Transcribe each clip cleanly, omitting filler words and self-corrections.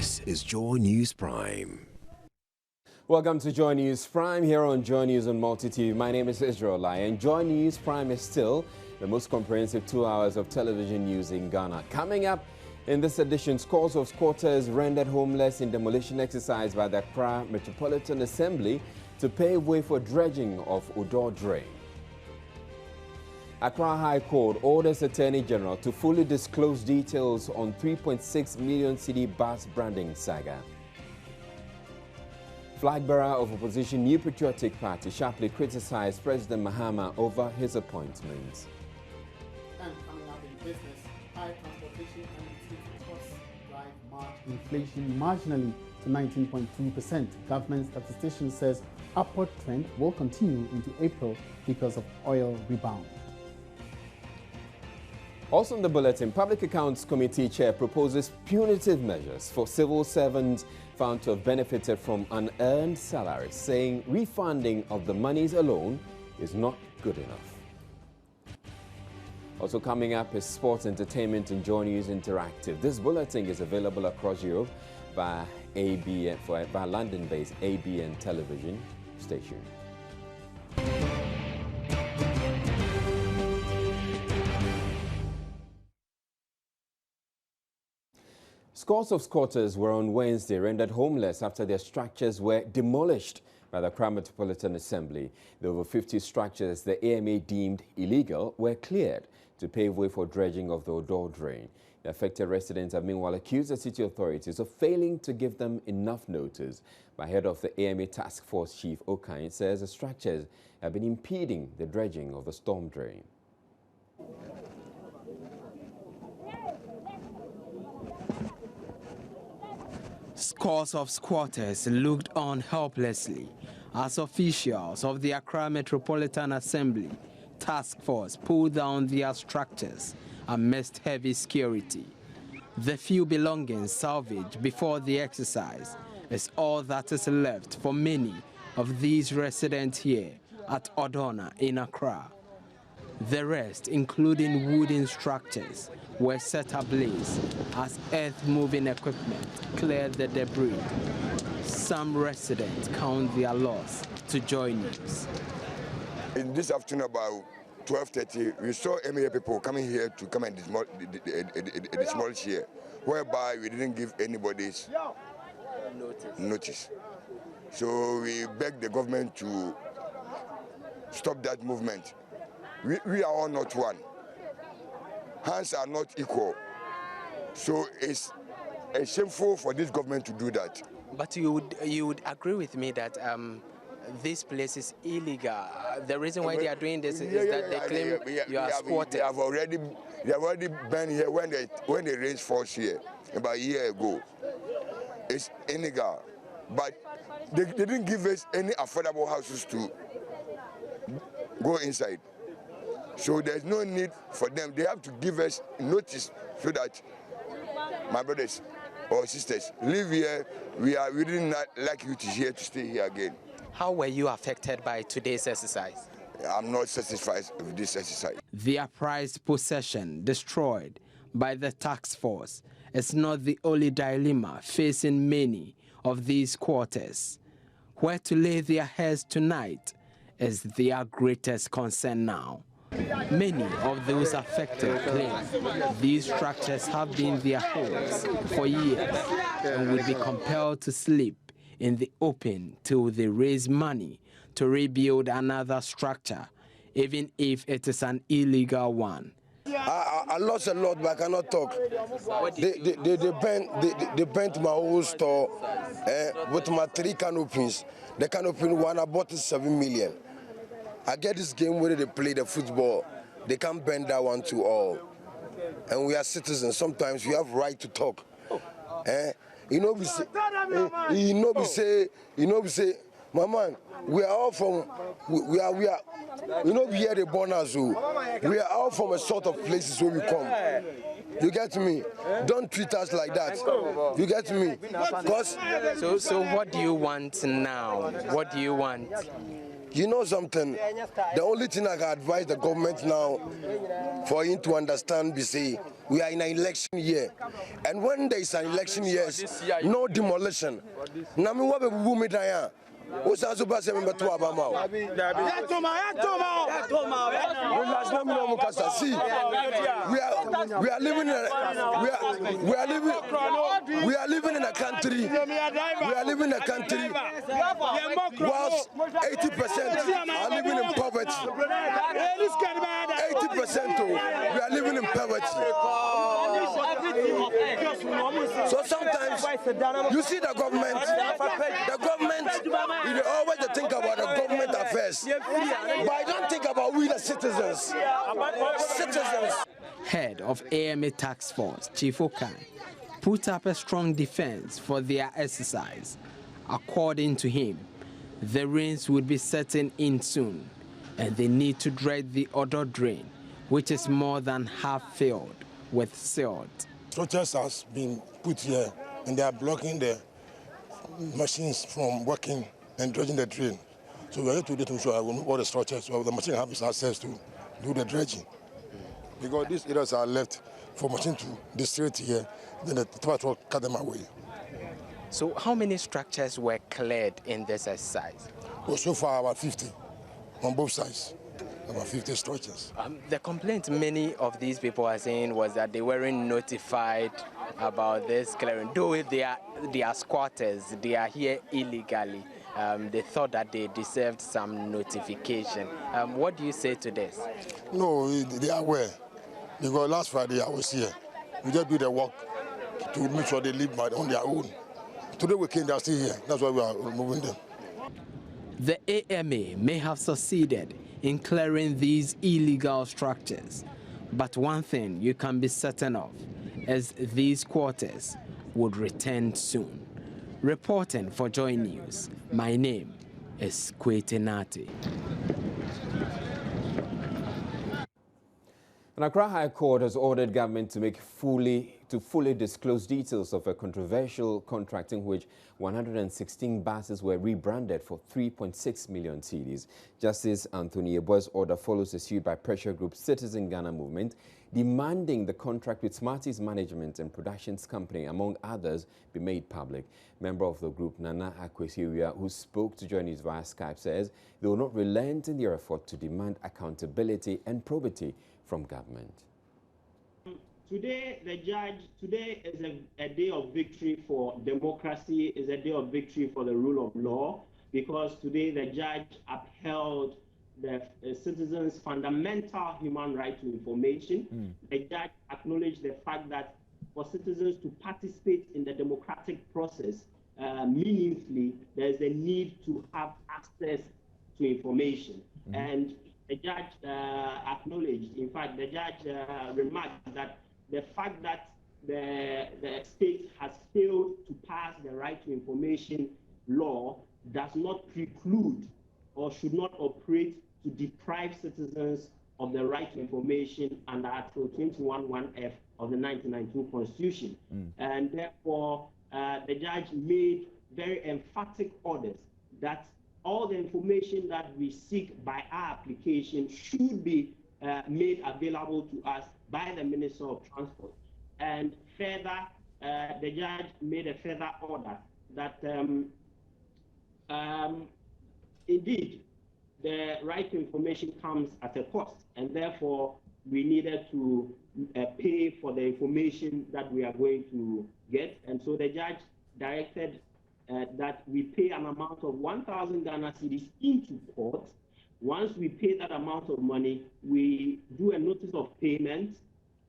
This is Joy News Prime. Welcome to Joy News Prime here on Joy News on Multi-TV. My name is Israel Lai, and Joy News Prime is still the most comprehensive 2 hours of television news in Ghana. Coming up in this edition, scores of squatters rendered homeless in demolition exercise by the Accra Metropolitan Assembly to pave way for dredging of Odor Drain. Accra High Court orders Attorney General to fully disclose details on 3.6 million cedi bus branding saga. Flag bearer of opposition New Patriotic Party sharply criticized President Mahama over his appointment. And coming up in business, high transportation and utility costs drive March inflation marginally to 19.2%. Government statistician says upward trend will continue into April because of oil rebound. Also in the bulletin, Public Accounts Committee Chair proposes punitive measures for civil servants found to have benefited from unearned salaries, saying refunding of the monies alone is not good enough. Also coming up is sports, entertainment, and Joy News Interactive. This bulletin is available across Europe via London-based ABN television station. Scores of squatters were on Wednesday rendered homeless after their structures were demolished by the Accra Metropolitan Assembly. The over 50 structures the AMA deemed illegal were cleared to pave way for dredging of the Odor Drain. The affected residents have meanwhile accused the city authorities of failing to give them enough notice. But head of the AMA Task Force Chief Okain says the structures have been impeding the dredging of the storm drain. Scores of squatters looked on helplessly as officials of the Accra Metropolitan Assembly Task Force pulled down their structures amidst heavy security. The few belongings salvaged before the exercise is all that is left for many of these residents here at Odona in Accra. The rest, including wooden structures, were set ablaze as earth-moving equipment cleared the debris. Some residents count their loss to Joy News. In this afternoon about 12:30, we saw MA people coming here to come and demolish here, whereby we didn't give anybody's notice. So we begged the government to stop that movement. We are all not one. Hands are not equal. So it's shameful for this government to do that. But you would agree with me that this place is illegal. The reason why they are doing this is that they claim you are squatters. They have already been here when the rain falls here about a year ago. It's illegal. But they didn't give us any affordable houses to go inside. So there's no need for them. They have to give us notice so that my brothers or sisters live here. We didn't like you to here to stay here again. How were you affected by today's exercise? I'm not satisfied with this exercise. The prized possession destroyed by the task force is not the only dilemma facing many of these quarters. Where to lay their heads tonight is their greatest concern now. Many of those affected claim these structures have been their homes for years and will be compelled to sleep in the open till they raise money to rebuild another structure, even if it is an illegal one. I lost a lot, but I cannot talk. They bent my whole store with my 3 canopies. The canopy one I bought is 7 million. I get this game where they play the football. They can't bend that one to all. And we are citizens. Sometimes we have right to talk. We say, my man, we are all from, we are, we are the born as we are all from a sort of places where we come. You get me? Don't treat us like that. You get me? Because So what do you want now? What do you want? you know something? The only thing I can advise the government now for him to understand be say we are in an election year. And when there is an election year, no demolition. Nami wa be bubu me dan ya. O sa so ba se me beto abama o. See, we are living in a country. We are living in a country whilst 80% are living in poverty. 80% we are living in poverty. So sometimes you see the government, you always think about the government affairs, but I don't think about we the citizens. Head of AMA Task Force, Chief Okan, put up a strong defense for their exercise. According to him, the rains would be setting in soon, and they need to dredge the Odo drain, which is more than half filled with silt. Structures has been put here, and they are blocking the machines from working and dredging the drain. So we are here today to ensure all the structures, so the machine has access to do the dredging. Because these areas are left for machine to distribute here, then the truck cut them away. So how many structures were cleared in this exercise? Well, so far about 50 on both sides, about 50 structures. The complaint many of these people are saying was that they weren't notified about this clearing. Though they are squatters, they are here illegally. They thought that they deserved some notification. What do you say to this? No, they are aware. Because last Friday I was here. We just do the work to make sure they live on their own. Today we came, they are still here. That's why we are removing them. The AMA may have succeeded in clearing these illegal structures, but one thing you can be certain of is these quarters would return soon. Reporting for Joy News, my name is Kwetenati. An Accra High Court has ordered government to fully disclose details of a controversial contract in which 116 buses were rebranded for 3.6 million cedis. Justice Anthony Yeboah's order follows a suit by pressure group Citizen Ghana Movement, demanding the contract with Smarties Management and Productions Company, among others, be made public. Member of the group, Nana Akwesiwia, who spoke to Joy News via Skype, says they will not relent in their effort to demand accountability and probity from government. Today is a day of victory for democracy, is a day of victory for the rule of law, because today the judge upheld the citizens' fundamental human right to information. The judge acknowledged the fact that for citizens to participate in the democratic process meaningfully, there is a need to have access to information. And the judge acknowledged, in fact, the judge remarked that the fact that the state has failed to pass the right to information law does not preclude or should not operate to deprive citizens of the right to information under Article 21(1)(f) of the 1992 Constitution. And therefore, the judge made very emphatic orders that all the information that we seek by our application should be made available to us by the Minister of Transport. And further, the judge made a further order that indeed the right to information comes at a cost, and therefore we needed to pay for the information that we are going to get. And so the judge directed that we pay an amount of 1,000 Ghana cedis into court. Once we pay that amount of money, we do a notice of payment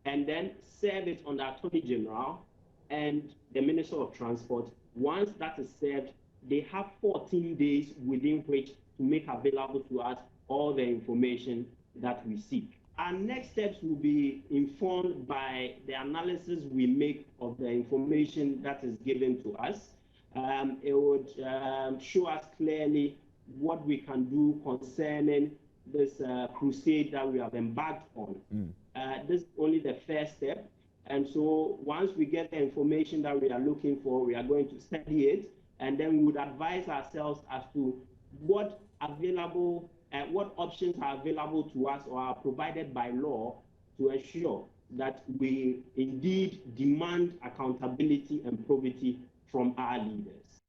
and then serve it on the Attorney General and the Minister of Transport. Once that is served, they have 14 days within which to make available to us all the information that we seek. Our next steps will be informed by the analysis we make of the information that is given to us. It would show us clearly what we can do concerning this crusade that we have embarked on. This is only the first step. And so once we get the information that we are looking for, we are going to study it, and then we would advise ourselves as to what options are available to us or are provided by law to ensure that we indeed demand accountability and probity from our leaders.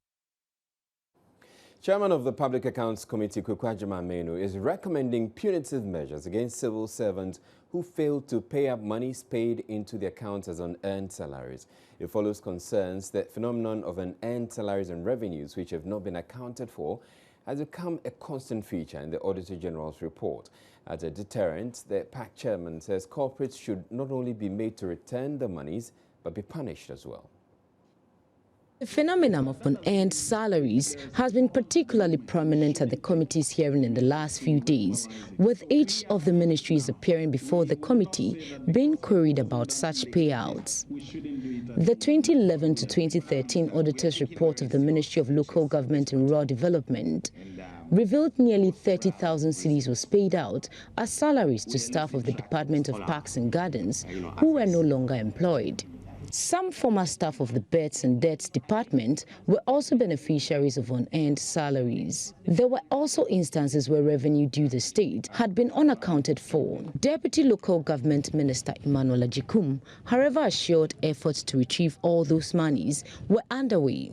Chairman of the Public Accounts Committee, Atani Delali Emmanuel, is recommending punitive measures against civil servants who failed to pay up monies paid into the accounts as unearned salaries. It follows concerns that phenomenon of unearned salaries and revenues which have not been accounted for has become a constant feature in the Auditor General's report. As a deterrent, the PAC chairman says corporates should not only be made to return the monies, but be punished as well. The phenomenon of unearned salaries has been particularly prominent at the committee's hearing in the last few days, with each of the ministries appearing before the committee being queried about such payouts. The 2011 to 2013 auditor's report of the Ministry of Local Government and Rural Development revealed nearly 30,000 cedis was paid out as salaries to staff of the Department of Parks and Gardens who were no longer employed. Some former staff of the Births and Deaths Department were also beneficiaries of unearned salaries. There were also instances where revenue due the state had been unaccounted for. Deputy Local Government Minister Emmanuel, however, assured efforts to retrieve all those monies were underway.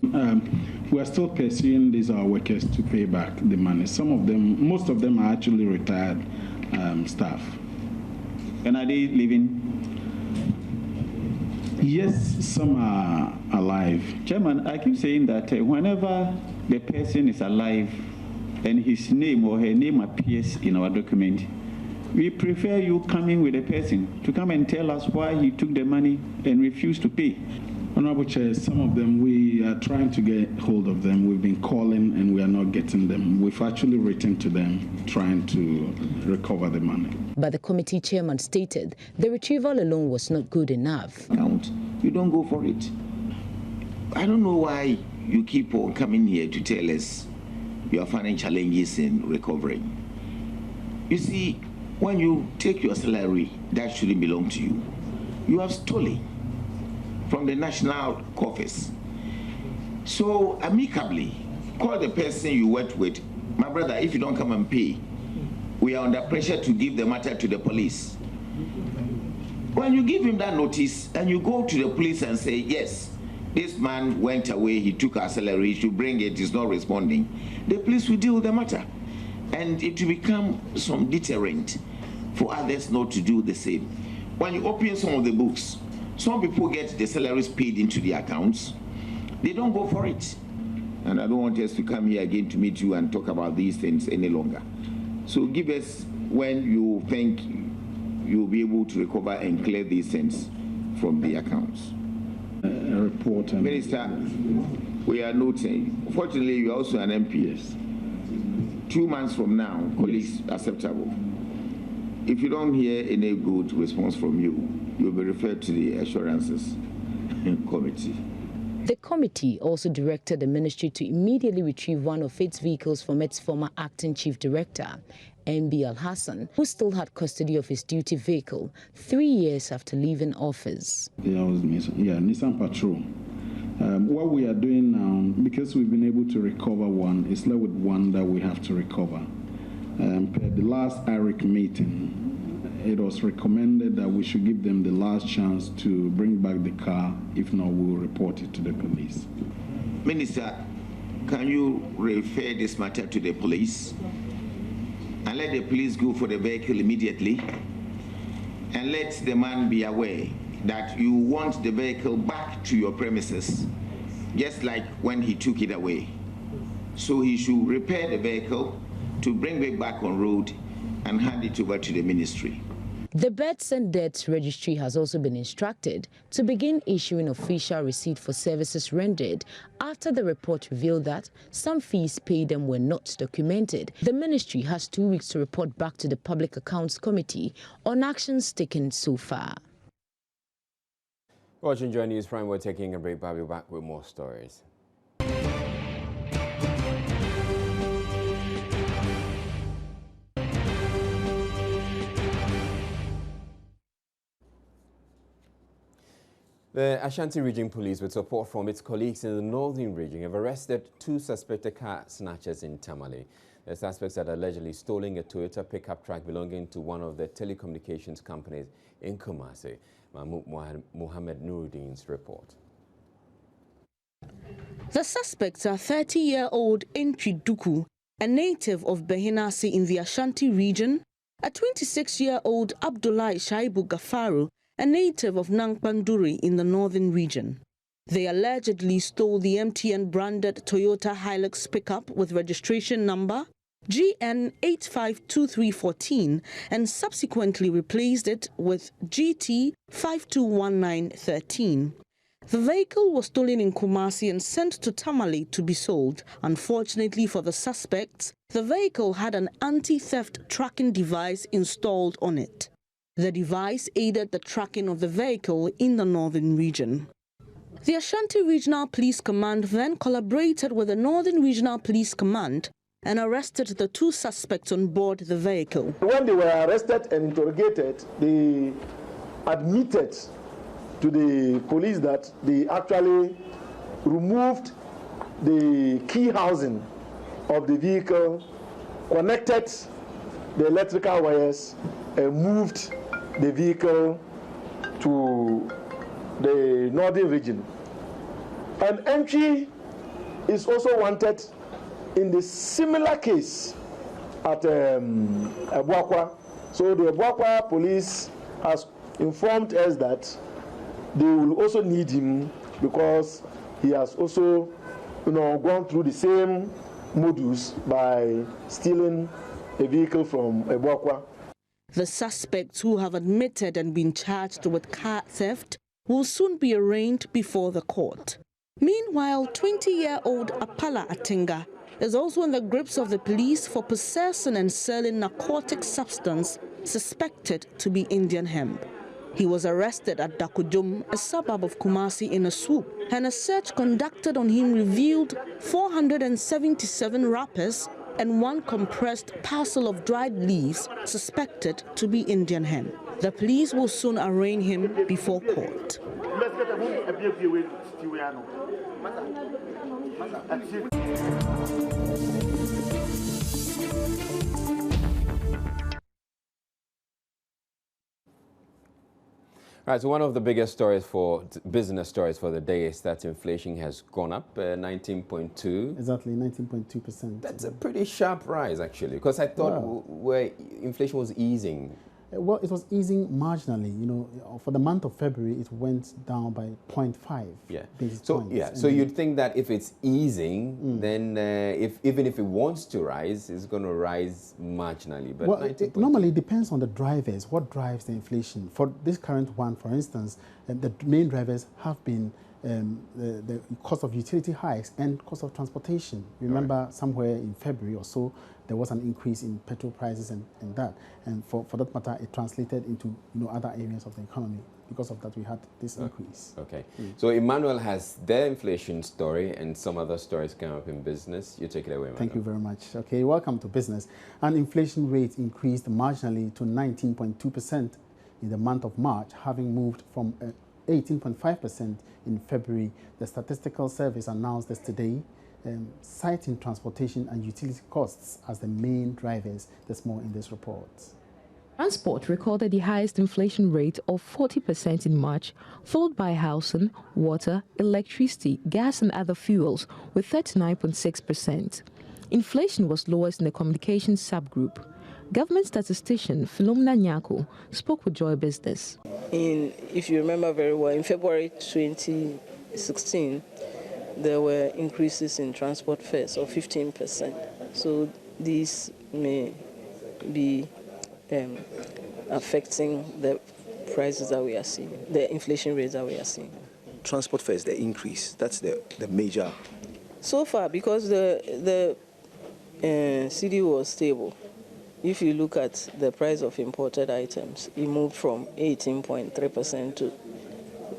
We are still pursuing these our workers to pay back the money. Most of them are actually retired staff. And are they living? Yes, some are alive. Chairman, I keep saying that whenever the person is alive and his name or her name appears in our document, we prefer you coming with the person to come and tell us why he took the money and refused to pay. Honorable Chair, some of them we are trying to get hold of them. We've been calling and we are not getting them. We've actually written to them trying to recover the money. But the committee chairman stated the retrieval alone was not good enough. You don't go for it. I don't know why you keep on coming here to tell us you are finding challenges in recovering. You see, when you take your salary that shouldn't belong to you, you have stolen from the national coffers. So amicably, call the person you worked with. My brother, if you don't come and pay, we are under pressure to give the matter to the police. When you give him that notice and you go to the police and say, yes, this man went away, he took our salary, he should bring it, he's not responding, the police will deal with the matter. And it will become some deterrent for others not to do the same. When you open some of the books, some people get the salaries paid into their accounts. They don't go for it. And I don't want us to come here again to meet you and talk about these things any longer. So give us when you think you'll be able to recover and clear these things from the accounts. A report. Minister, we are noting. Fortunately, you are also an MPS. 2 months from now, colleagues, acceptable. If you don't hear any good response from you, you'll be referred to the Assurances Committee. The committee also directed the ministry to immediately retrieve one of its vehicles from its former acting chief director, MB Al-Hassan, who still had custody of his duty vehicle 3 years after leaving office. Nissan Patrol. What we are doing now, because we've been able to recover one, is left with one that we have to recover. Per the last IRIC meeting, it was recommended that we should give them the last chance to bring back the car. If not, we will report it to the police. Minister, can you refer this matter to the police and let the police go for the vehicle immediately and let the man be aware that you want the vehicle back to your premises, just like when he took it away. So he should repair the vehicle to bring it back on road and hand it over to the ministry. The Births and Deaths Registry has also been instructed to begin issuing official receipt for services rendered after the report revealed that some fees paid them were not documented. The ministry has 2 weeks to report back to the Public Accounts Committee on actions taken so far. Watching Joy News Prime, we're taking a break, but we'll be back with more stories. The Ashanti Region Police, with support from its colleagues in the Northern Region, have arrested 2 suspected car snatchers in Tamale. The suspects had allegedly stolen a Toyota pickup truck belonging to one of the telecommunications companies in Kumasi. Mohammed Nuruddin's report. The suspects are 30-year-old Entry Duku, a native of Behinasi in the Ashanti region, a 26-year-old Abdullah Shaibu Gafaru, a native of Nangpanduri in the northern region. They allegedly stole the MTN-branded Toyota Hilux pickup with registration number GN852314 and subsequently replaced it with GT521913. The vehicle was stolen in Kumasi and sent to Tamale to be sold. Unfortunately for the suspects, the vehicle had an anti-theft tracking device installed on it. The device aided the tracking of the vehicle in the northern region. The Ashanti Regional Police Command then collaborated with the Northern Regional Police Command and arrested the 2 suspects on board the vehicle. When they were arrested and interrogated, they admitted to the police that they actually removed the key housing of the vehicle, connected the electrical wires, and moved the vehicle to the northern region. An entry is also wanted in the similar case at Abuakwa. So the Abuakwa police has informed us that they will also need him because he has also, gone through the same modus by stealing a vehicle from Abuakwa. The suspects, who have admitted and been charged with car theft, will soon be arraigned before the court. Meanwhile, 20-year-old Apala Atenga is also in the grips of the police for possessing and selling narcotic substance suspected to be Indian hemp. He was arrested at Dakujum, a suburb of Kumasi, in a swoop, and a search conducted on him revealed 477 wrappers and 1 compressed parcel of dried leaves suspected to be Indian hemp. The police will soon arraign him before court. All right, so one of the biggest stories business stories for the day is that inflation has gone up 19.2. Exactly, 19.2%. That's a pretty sharp rise, actually, because I thought where inflation was easing. Well, it was easing marginally. For the month of February, it went down by 0.5 basis points. Yeah, so you'd think that if it's easing, then even if it wants to rise, it's going to rise marginally. But well, it normally depends on the drivers. What drives the inflation? For this current one, for instance, the main drivers have been the cost of utility hikes and cost of transportation. Remember, somewhere in February or so, there was an increase in petrol prices and that. And for that matter, it translated into other areas of the economy. Because of that, we had this increase. Okay. So Emmanuel has their inflation story and some other stories coming up in business. You take it away, Emmanuel. Thank you very much. Okay, welcome to business. An inflation rate increased marginally to 19.2% in the month of March, having moved from 18.5% in February. The Statistical Service announced this today, citing transportation and utility costs as the main drivers. There's more in this report. Transport recorded the highest inflation rate of 40% in March, followed by housing, water, electricity, gas and other fuels with 39.6%. Inflation was lowest in the communications subgroup. Government statistician Philomena Nyako spoke with Joy Business. If you remember very well, in February 2016, there were increases in transport fares of 15%. So these may be affecting the prices that we are seeing, the inflation rates that we are seeing. Transport fares, the increase, that's the major. So far, because the CD was stable. If you look at the price of imported items, it moved from 18.3% to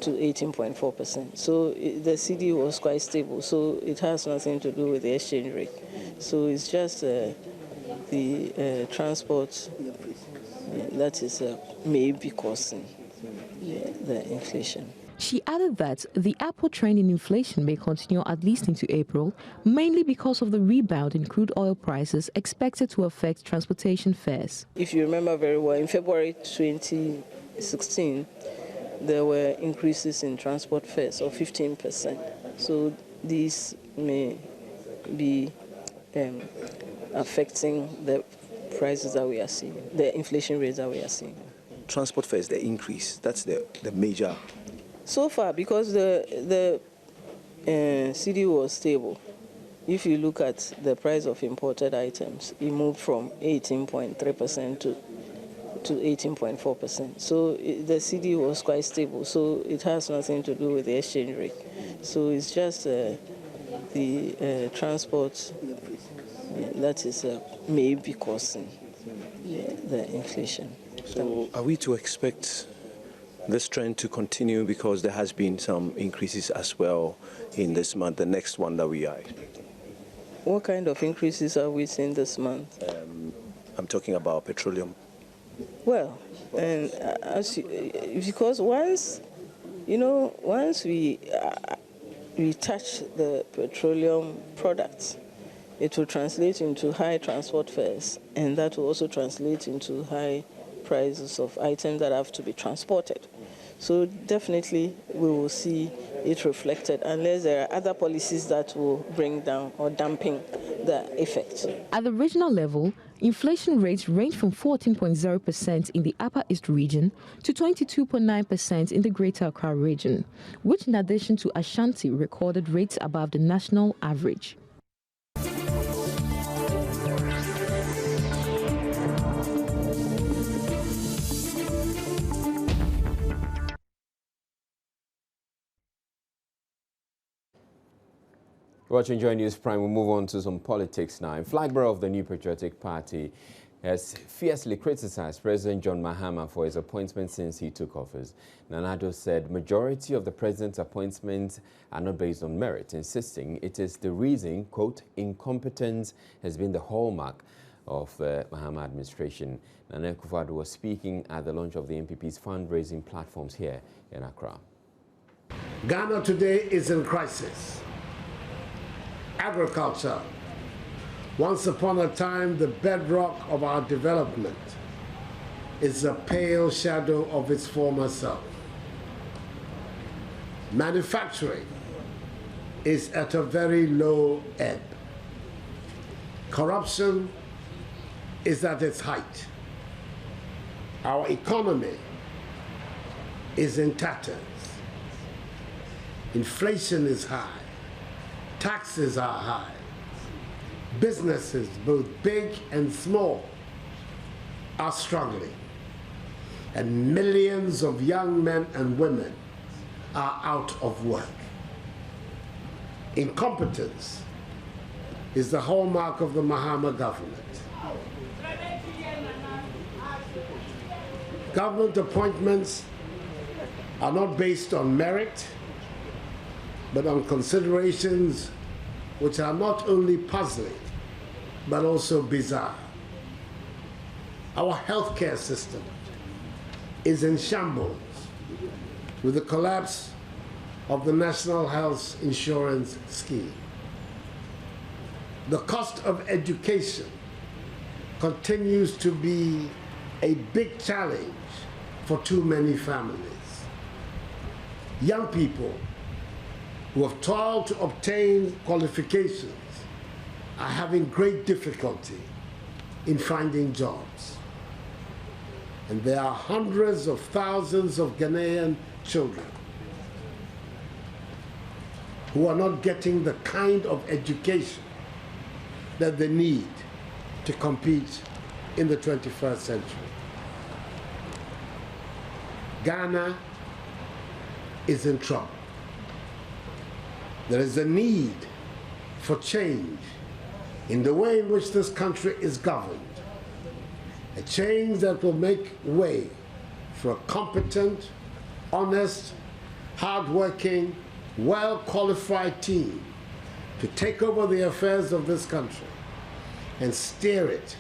18.4%. So the CD was quite stable. So it has nothing to do with the exchange rate. So it's just the transport that is maybe causing the inflation. She added that the upward trend in inflation may continue at least into April, mainly because of the rebound in crude oil prices expected to affect transportation fares. If you remember very well, in February 2016, there were increases in transport fares of 15%. So these may be affecting the prices that we are seeing, the inflation rates that we are seeing. Transport fares, the increase, that's the major. So far, because the cedi was stable, if you look at the price of imported items, it moved from 18.3% to 18.4%. So the cedi was quite stable, so it has nothing to do with the exchange rate. So it's just the transport that is maybe causing the inflation. So are we to expect this trend to continue, because there has been some increases as well in this month, the next one that we are expecting? What kind of increases are we seeing this month? I'm talking about petroleum. Well, and because once we touch the petroleum products, it will translate into high transport fares, and that will also translate into high prices of items that have to be transported. So definitely we will see it reflected, unless there are other policies that will bring down or dampen the effect. At the regional level, inflation rates range from 14.0% in the Upper East region to 22.9% in the Greater Accra region, which in addition to Ashanti recorded rates above the national average. Watching Joy News Prime, we'll move on to some politics now. Flag bearer of the New Patriotic Party has fiercely criticized President John Mahama for his appointment since he took office. Nana Addo said majority of the president's appointments are not based on merit, insisting it is the reason, quote, incompetence has been the hallmark of the Mahama administration. Nana Akufo-Addo was speaking at the launch of the NPP's fundraising platforms here in Accra. Ghana today is in crisis. Agriculture, once upon a time the bedrock of our development, is a pale shadow of its former self. Manufacturing is at a very low ebb. Corruption is at its height. Our economy is in tatters. Inflation is high. Taxes are high. Businesses, both big and small, are struggling. And millions of young men and women are out of work. Incompetence is the hallmark of the Mahama government. Government appointments are not based on merit, but on considerations which are not only puzzling, but also bizarre. Our healthcare system is in shambles with the collapse of the National Health Insurance Scheme. The cost of education continues to be a big challenge for too many families. Young people who have toiled to obtain qualifications are having great difficulty in finding jobs. And there are hundreds of thousands of Ghanaian children who are not getting the kind of education that they need to compete in the 21st century. Ghana is in trouble. There is a need for change in the way in which this country is governed. A change that will make way for a competent, honest, hardworking, well-qualified team to take over the affairs of this country and steer it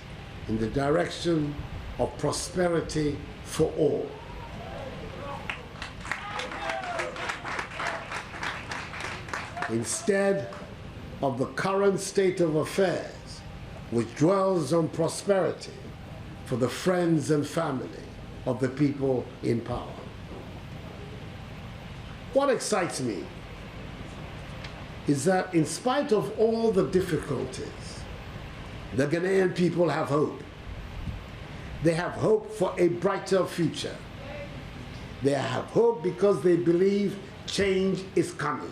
in the direction of prosperity for all. instead of the current state of affairs, which dwells on prosperity for the friends and family of the people in power. What excites me is that in spite of all the difficulties, the Ghanaian people have hope. They have hope for a brighter future. They have hope because they believe change is coming.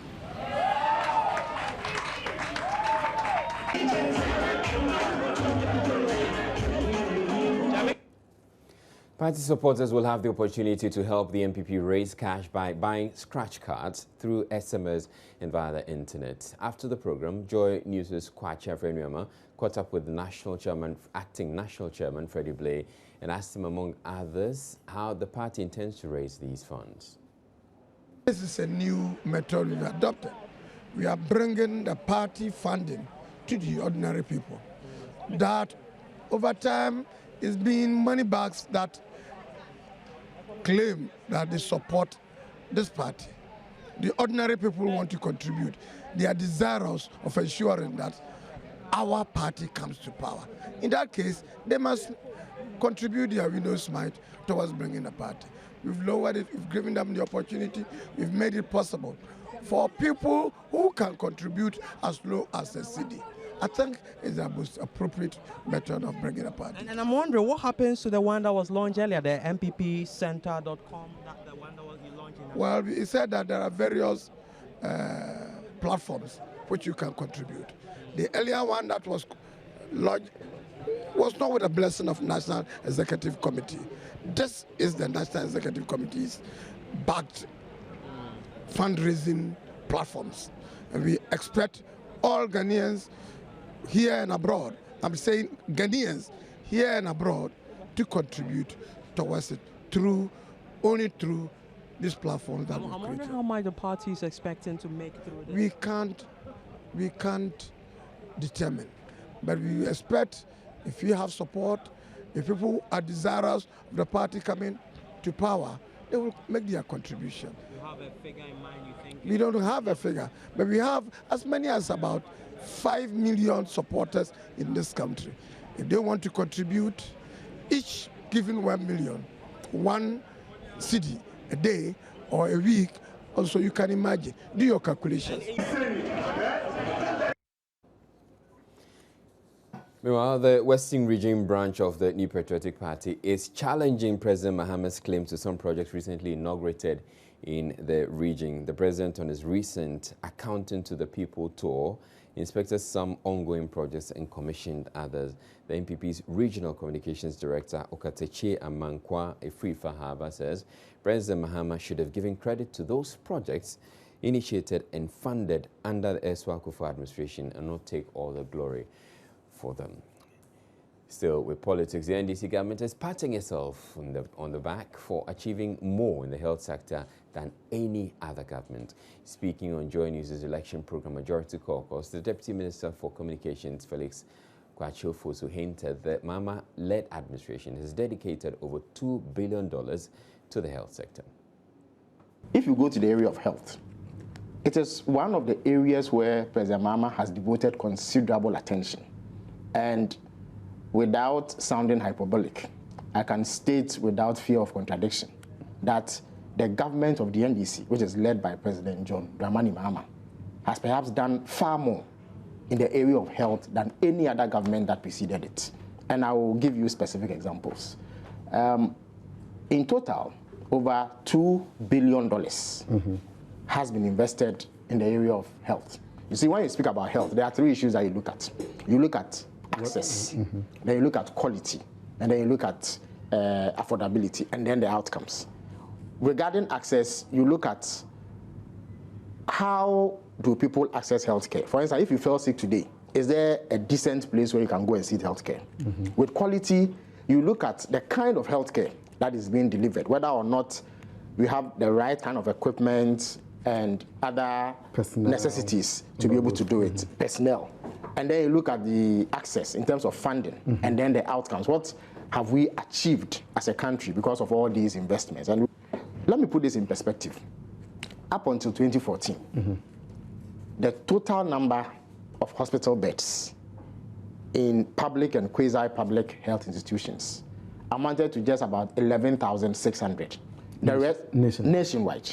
Party supporters will have the opportunity to help the MPP raise cash by buying scratch cards through SMS and via the internet. After the program, Joy News' Kwacha Frenuema caught up with the acting national chairman, Freddie Blay, and asked him, among others, how the party intends to raise these funds. This is a new method we've adopted. We are bringing the party funding to the ordinary people. That over time is being money bags that claim that they support this party. The ordinary people want to contribute. They are desirous of ensuring that our party comes to power. In that case, they must contribute their widow's mite towards bringing the party. We've lowered it, we've given them the opportunity, we've made it possible for people who can contribute as low as a cedi. I think it's the most appropriate method of bringing a party. And I'm wondering what happens to the one that was launched earlier, the mppcenter.com, the one that was launched in Well, he said that there are various platforms which you can contribute. The earlier one that was launched was not with the blessing of National Executive Committee. This is the National Executive Committee's backed fundraising platforms. And we expect all Ghanaians here and abroad, I'm saying Ghanaians here and abroad, to contribute towards it only through these platforms that we created. I'm wondering how much the party is expecting to make through this. We can't determine, but we expect, if we have support, if people are desirous of the party coming to power, they will make their contribution. You have a figure in mind, you think? We don't have a figure, but we have as many as about 5 million supporters in this country. If they want to contribute, each giving 1 million, 1 cedi a day or a week, also you can imagine. Do your calculations. Meanwhile, the Western Region branch of the New Patriotic Party is challenging President Mahama's claim to some projects recently inaugurated in the region. The president, on his recent Accounting to the People tour, inspected some ongoing projects and commissioned others. The NPP's Regional Communications Director, Okateche Amankwa Efrifahaba, says President Mahama should have given credit to those projects initiated and funded under the Eswa Akufo administration and not take all the glory for them. Still, with politics, the NDC government is patting itself on the back for achieving more in the health sector than any other government. Speaking on Joy News' election program Majority Caucus, the Deputy Minister for Communications, Felix Kwachiofosu, hinted that Mama-led administration has dedicated over $2 billion to the health sector. If you go to the area of health, it is one of the areas where President Mahama has devoted considerable attention. And without sounding hyperbolic, I can state without fear of contradiction that the government of the NDC, which is led by President John Dramani Mahama, has perhaps done far more in the area of health than any other government that preceded it. And I will give you specific examples. In total, over $2 billion has been invested in the area of health. You see, when you speak about health, there are 3 issues that you look at. You look at access, then you look at quality, and then you look at affordability, and then the outcomes. Regarding access, you look at how do people access healthcare. For instance, if you fell sick today, is there a decent place where you can go and seek healthcare? With quality, you look at the kind of healthcare that is being delivered, whether or not we have the right kind of equipment and other necessities to be able to do it, personnel. And then you look at the access in terms of funding, and then the outcomes. What have we achieved as a country because of all these investments? And let me put this in perspective. Up until 2014, the total number of hospital beds in public and quasi-public health institutions amounted to just about 11,600. The rest nationwide.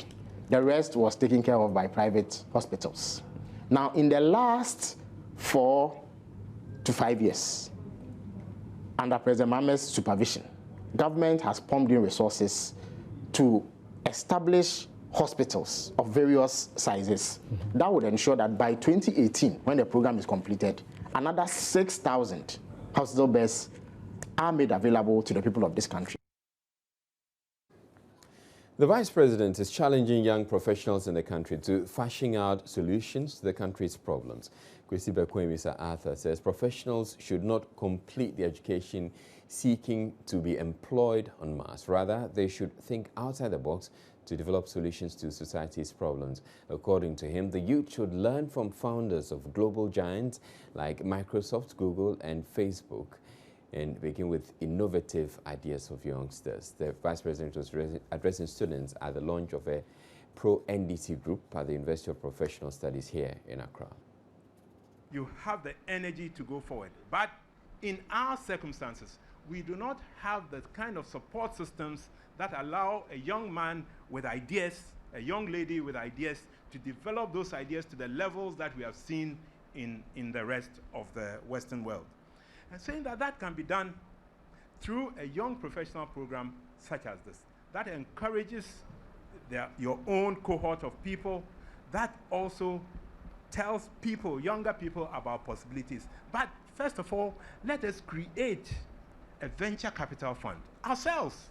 The rest was taken care of by private hospitals. Now, in the last 4 to 5 years, under President Mahama's supervision, government has pumped in resources to establish hospitals of various sizes. That would ensure that by 2018, when the program is completed, another 6,000 hospital beds are made available to the people of this country. The Vice President is challenging young professionals in the country to fashion out solutions to the country's problems. Kwesi Bekwemisa Arthur says professionals should not complete the education seeking to be employed en masse. Rather, they should think outside the box to develop solutions to society's problems. According to him, the youth should learn from founders of global giants like Microsoft, Google, and Facebook, and begin with innovative ideas of youngsters. The Vice President was addressing students at the launch of a pro-NDC group at the University of Professional Studies here in Accra. You have the energy to go forward. But in our circumstances, we do not have the kind of support systems that allow a young man with ideas, a young lady with ideas, to develop those ideas to the levels that we have seen in the rest of the Western world. And saying that that can be done through a young professional program such as this, that encourages your own cohort of people, that also tells people, younger people, about possibilities. But first of all, let us create a venture capital fund ourselves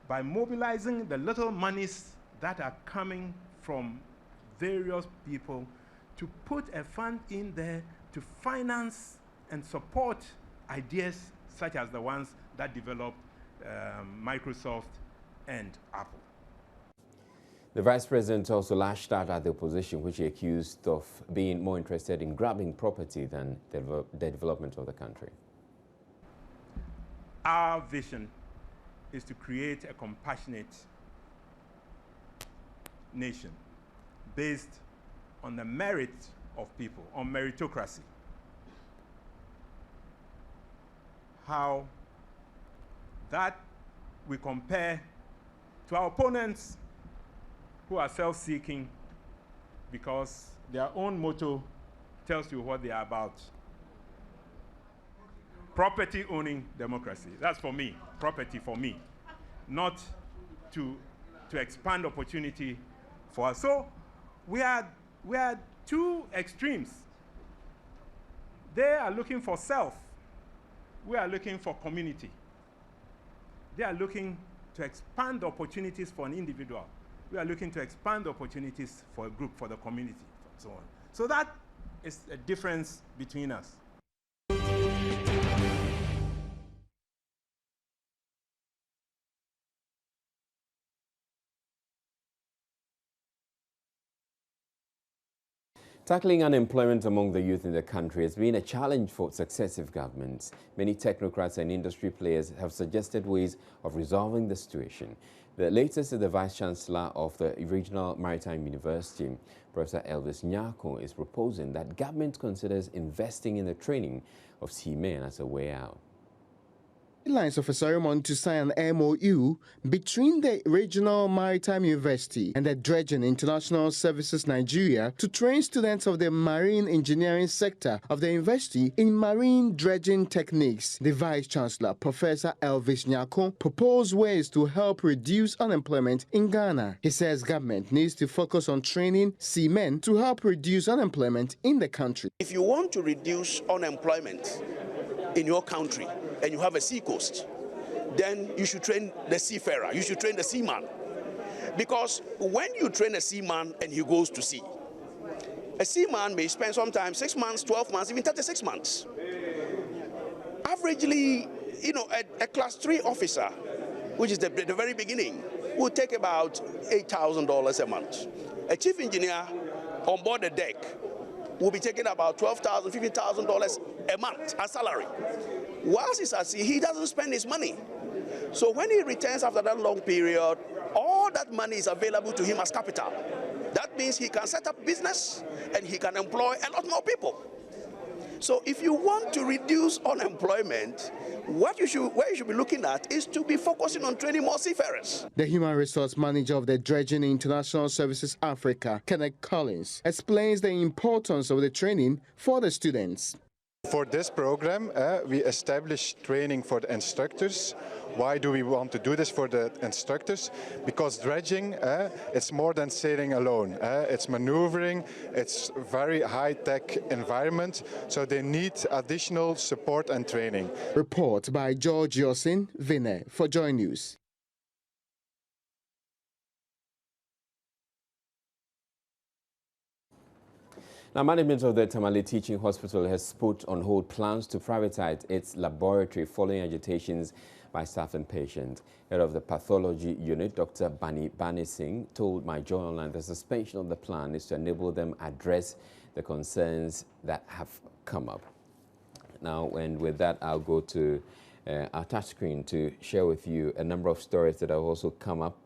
by mobilizing the little monies that are coming from various people to put a fund in there to finance and support ideas such as the ones that developed Microsoft and Apple. The Vice President also lashed out at the opposition, which he accused of being more interested in grabbing property than the development of the country. Our vision is to create a compassionate nation based on the merit of people, on meritocracy. How that we compare to our opponents who are self-seeking because their own motto tells you what they are about. Property owning democracy. That's for me, property for me, not to expand opportunity for us. So we are two extremes. They are looking for self. We are looking for community. They are looking to expand opportunities for an individual. We are looking to expand opportunities for a group, for the community, and so on. So that is a difference between us. Tackling unemployment among the youth in the country has been a challenge for successive governments. Many technocrats and industry players have suggested ways of resolving the situation. The latest is the Vice-Chancellor of the Regional Maritime University, Professor Elvis Nyako, is proposing that government considers investing in the training of seamen as a way out. Lines of a ceremony to sign an MOU between the Regional Maritime University and the Dredging International Services Nigeria to train students of the marine engineering sector of the university in marine dredging techniques. The Vice-Chancellor, Professor Elvis Nyako, proposed ways to help reduce unemployment in Ghana. He says government needs to focus on training seamen to help reduce unemployment in the country. If you want to reduce unemployment in your country and you have a sea coast, then you should train the seafarer, you should train the seaman. Because when you train a seaman and he goes to sea, a seaman may spend sometimes 6 months, 12 months, even 36 months. Averagely, a class 3 officer, which is the very beginning, will take about $8,000 a month. A chief engineer on board the deck will be taking about $12,000, $15,000 a month as salary. Whilst he's at sea, he doesn't spend his money. So when he returns after that long period, all that money is available to him as capital. That means he can set up business and he can employ a lot more people. So if you want to reduce unemployment, where you should be looking at is to be focusing on training more seafarers. The Human Resource Manager of the Dredging International Services Africa, Kenneth Collins, explains the importance of the training for the students. For this program, we established training for the instructors. Why do we want to do this for the instructors? Because dredging, it's more than sailing alone. It's maneuvering, it's very high-tech environment, so they need additional support and training. Report by George Yosin, Vinay for Joy News. Now, management of the Tamale Teaching Hospital has put on hold plans to privatize its laboratory following agitations by staff and patients. Head of the pathology unit, Dr. Bani Singh, told My Joy Online the suspension of the plan is to enable them address the concerns that have come up. Now, and with that, I'll go to our touchscreen to share with you a number of stories that have also come up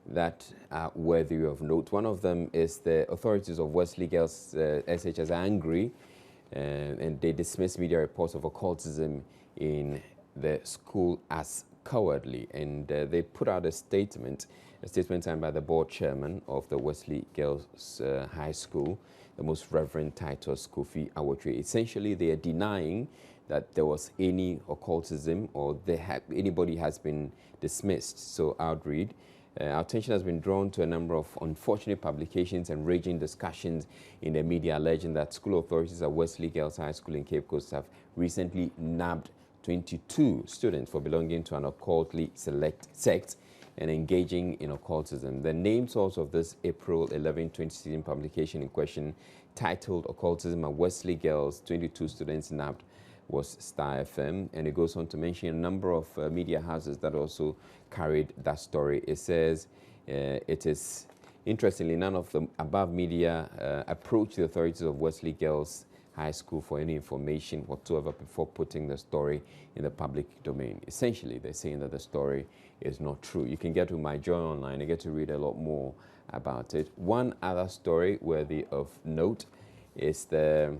that are worthy of note. One of them is the authorities of Wesley Girls SHS are angry and they dismiss media reports of occultism in the school as cowardly, and they put out a statement signed by the board chairman of the Wesley Girls High School, the Most Reverend Titus Kofi Awotwe. Essentially, they are denying that there was any occultism or anybody has been dismissed. So I'll read. Our attention has been drawn to a number of unfortunate publications and raging discussions in the media alleging that school authorities at Wesley Girls High School in Cape Coast have recently nabbed 22 students for belonging to an occultly select sect and engaging in occultism. The name source of this April 11, 2016 publication in question, titled Occultism at Wesley Girls, 22 students nabbed, was Star FM, and it goes on to mention a number of media houses that also carried that story. It says it is, interestingly, none of the above media approached the authorities of Wesley Girls High School for any information whatsoever before putting the story in the public domain. Essentially, they're saying that the story is not true. You can get to My Joy Online and get to read a lot more about it. One other story worthy of note is the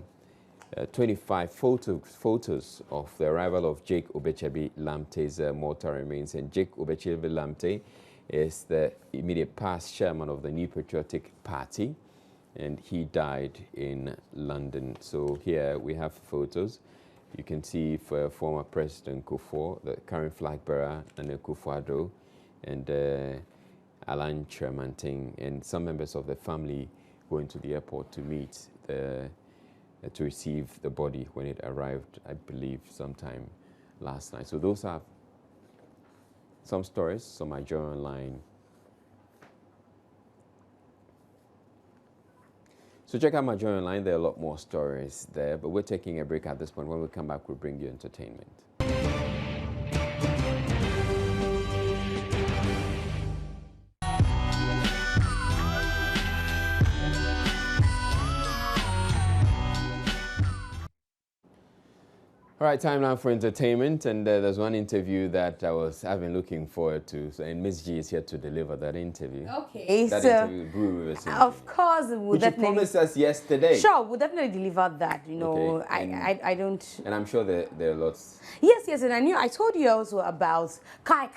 25 photos of the arrival of Jake Obechebi Lamte's mortal remains. And Jake Obechebi Lamte is the immediate past chairman of the New Patriotic Party, and he died in London. So here we have photos. You can see for former President Kufuor, the current flag bearer, Nana Akufo-Addo, and Alan Tremanting, and some members of the family going to the airport to meet to receive the body when it arrived, I believe, sometime last night. So those are some stories on My Joy Online. So check out My Joy Online. There are a lot more stories there, but we're taking a break at this point. When we come back, we'll bring you entertainment. All right, time now for entertainment, and there's one interview that I've been looking forward to, and Miss G is here to deliver that interview. Okay, that so interview, Brew Rivers interview. Of course, which you promised us yesterday. Sure, we'll definitely deliver that. You know, okay, I don't. And I'm sure there are lots. Yes, and I told you also about Kai.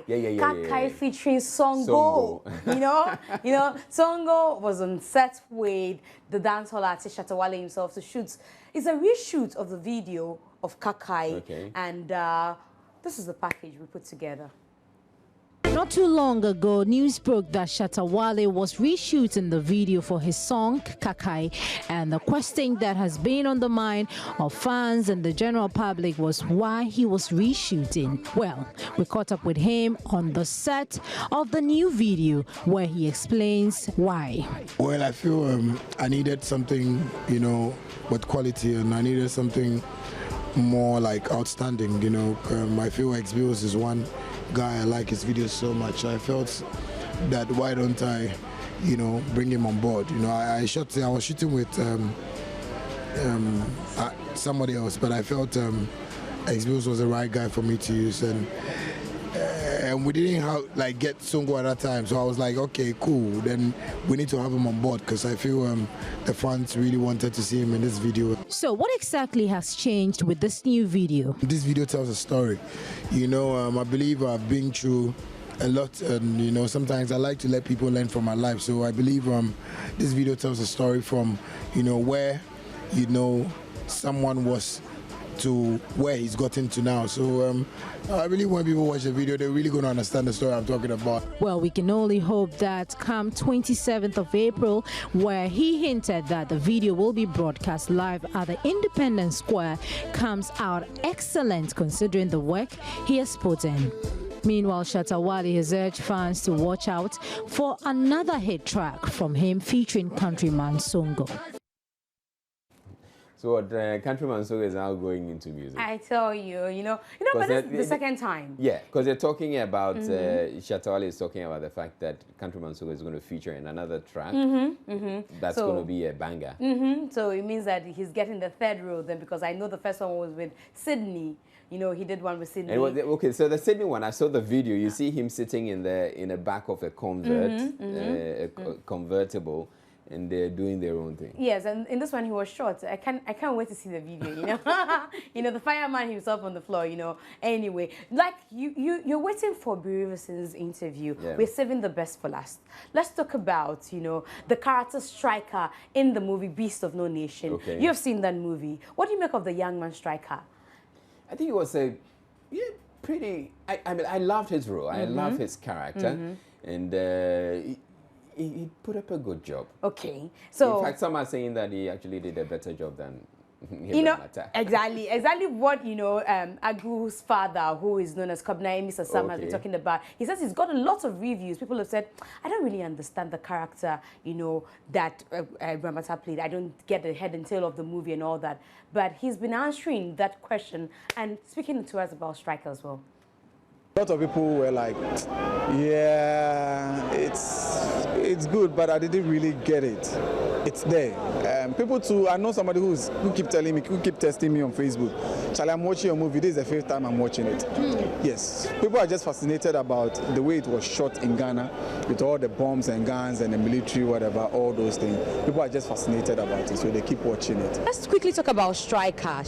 Yeah. Featuring Songo. You know, Songo was on set with the dancehall artist Shatta Wale himself to shoot. It's a reshoot of the video of Kakai, and this is the package we put together. Not too long ago, news broke that Shatta Wale was reshooting the video for his song Kakai, and the question that has been on the mind of fans and the general public was why he was reshooting. Well, we caught up with him on the set of the new video where he explains why. Well, I feel I needed something, you know, with quality, and I needed something more like outstanding, you know. I feel X-Bills is one guy, I like his videos so much. I felt that why don't I, you know, bring him on board. You know, I was shooting with somebody else, but I felt X-Bills was the right guy for me to use, and and we didn't get Songo at that time. So I was like, okay, cool. Then we need to have him on board because I feel the fans really wanted to see him in this video. So what exactly has changed with this new video? This video tells a story. You know, I believe I've been through a lot, and you know, sometimes I like to let people learn from my life. So I believe this video tells a story from, you know, where, you know, someone was to where he's gotten to now. So I really want people to watch the video. They're really going to understand the story I'm talking about. Well, we can only hope that come 27th of April, where he hinted that the video will be broadcast live at the Independence Square, comes out excellent considering the work he has put in. Meanwhile, Shatta Wale has urged fans to watch out for another hit track from him featuring countryman Songo. So what countryman Songo is now going into music? I tell you, you know, but this is the second time. Yeah, because they're talking about, Shatta Wale is talking about the fact that countryman Songo is going to feature in another track. That's going to be a banger. So it means that he's getting the third role then, because I know the first one was with Sydney. You know, he did one with Sydney. Okay, so the Sydney one, I saw the video. You see him sitting in the back of a convertible, and they're doing their own thing. Yes, and in this one he was short. I can't wait to see the video. You know, you know, the fireman himself on the floor. You know. Anyway, like you're waiting for Brie Riverson's interview. Yeah. We're saving the best for last. Let's talk about, you know, the character Striker in the movie Beast of No Nation. Okay. You've seen that movie. What do you make of the young man Striker? I think it was a pretty. I mean, I loved his role. I love his character, and he put up a good job. Okay, so in fact, some are saying that he actually did a better job than you know exactly what Agu's father, who is known as Kobna Mr. Sam, has been talking about. He says he's got a lot of reviews. People have said, I don't really understand the character, you know, that Ramata played. I don't get the head and tail of the movie and all that. But he's been answering that question and speaking to us about Striker as well. A lot of people were like, yeah, it's good, but I didn't really get it. It's there. People too, I know somebody who keep telling me, who keep testing me on Facebook, Charlie, I'm watching your movie, this is the fifth time I'm watching it. Yes, people are just fascinated about the way it was shot in Ghana, with all the bombs and guns and the military, whatever, all those things. People are just fascinated about it, so they keep watching it. Let's quickly talk about Striker,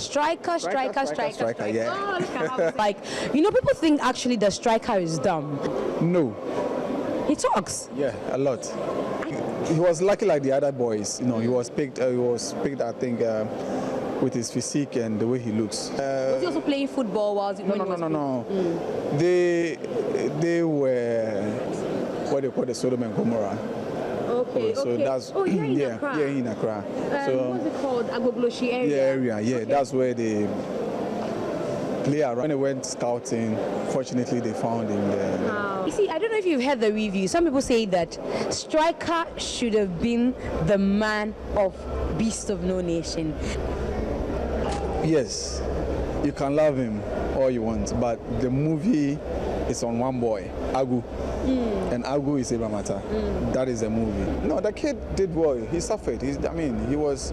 yeah. Like, you know, people think actually the Striker is dumb. No. He talks. Yeah, a lot. He was lucky like the other boys. You know, he was picked, I think, with his physique and the way he looks. Was he also playing football while he No. They were what they call the Sodom and Gomorrah. Okay, so that's here in Accra. Yeah, in Accra. So what's it called? Agogloshi area. Yeah, that's where they play around. When they went scouting, fortunately they found him there. Wow. You see, I don't know if you've heard the review. Some people say that Striker should have been the man of Beast of No Nation. Yes, you can love him all you want, but the movie is on one boy, Agu. And Agu is Ibamata. That is the movie. No, the kid did well. He suffered. He was,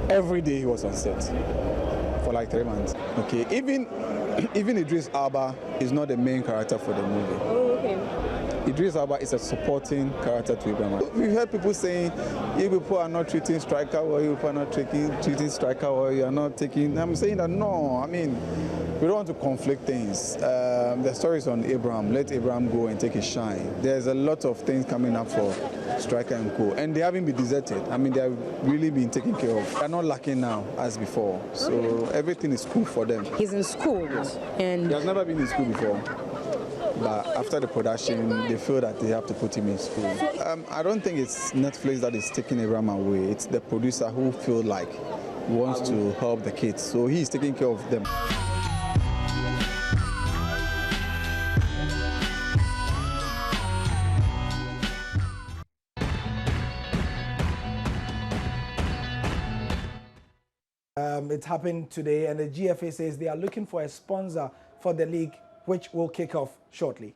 every day he was on set for like 3 months. Okay, even Idris Elba is not the main character for the movie. Oh, okay. Idris Elba is a supporting character to Ibamata. We heard people saying, you people are not treating Striker well, you people are not treating Striker well, you are not taking... I'm saying that no, I mean, we don't want to conflict things. The story is on Abraham. Let Abraham go and take his shine. There's a lot of things coming up for Striker and co. And they haven't been deserted. I mean, they have really been taken care of. They're not lacking now as before. So everything is cool for them. He's in school. And he has never been in school before. But after the production, they feel that they have to put him in school. I don't think it's Netflix that is taking Abraham away. It's the producer who feel like he wants to help the kids. So he's taking care of them. It happened today, and the GFA says they are looking for a sponsor for the league, which will kick off shortly.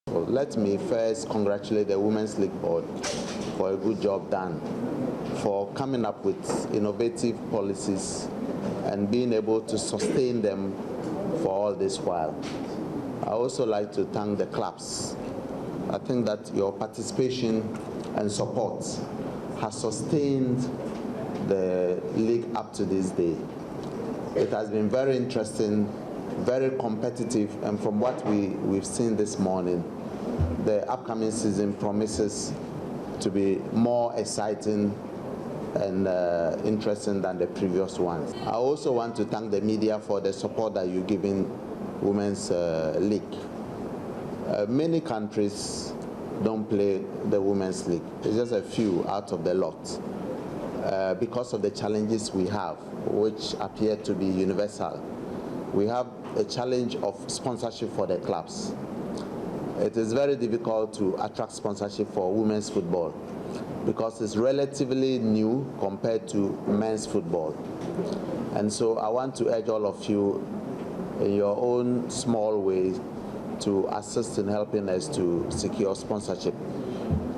Well, let me first congratulate the Women's League Board for a good job done, for coming up with innovative policies and being able to sustain them for all this while. I also like to thank the clubs. I think that your participation and support has sustained the league up to this day. It has been very interesting, very competitive, and from what we've seen this morning, the upcoming season promises to be more exciting and interesting than the previous ones. I also want to thank the media for the support that you're giving Women's League. Many countries don't play the Women's League. It's just a few out of the lot because of the challenges we have, which appear to be universal. We have a challenge of sponsorship for the clubs. It is very difficult to attract sponsorship for women's football because it's relatively new compared to men's football. And so I want to urge all of you in your own small way to assist in helping us to secure sponsorship.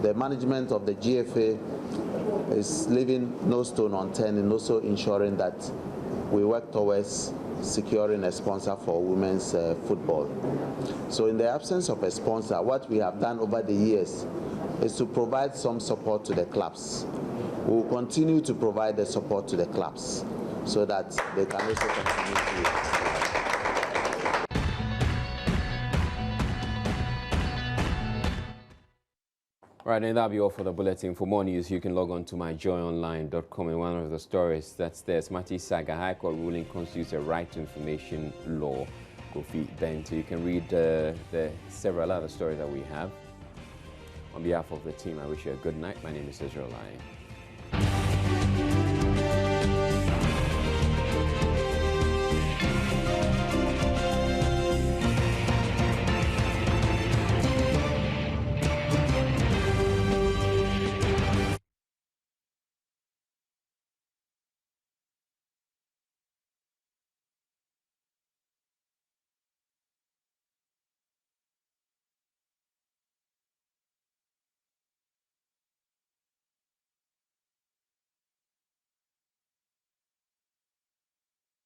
The management of the GFA is leaving no stone unturned and also ensuring that we work towards securing a sponsor for women's football. So in the absence of a sponsor, what we have done over the years is to provide some support to the clubs. We will continue to provide the support to the clubs so that they can also continue to. Right, and that'll be all for the bulletin. For more news, you can log on to myjoyonline.com, and one of the stories that's there, Smarty Saga High Court ruling constitutes a right to information law. Kofi Bento. You can read the several other stories that we have. On behalf of the team, I wish you a good night. My name is Israel Lai.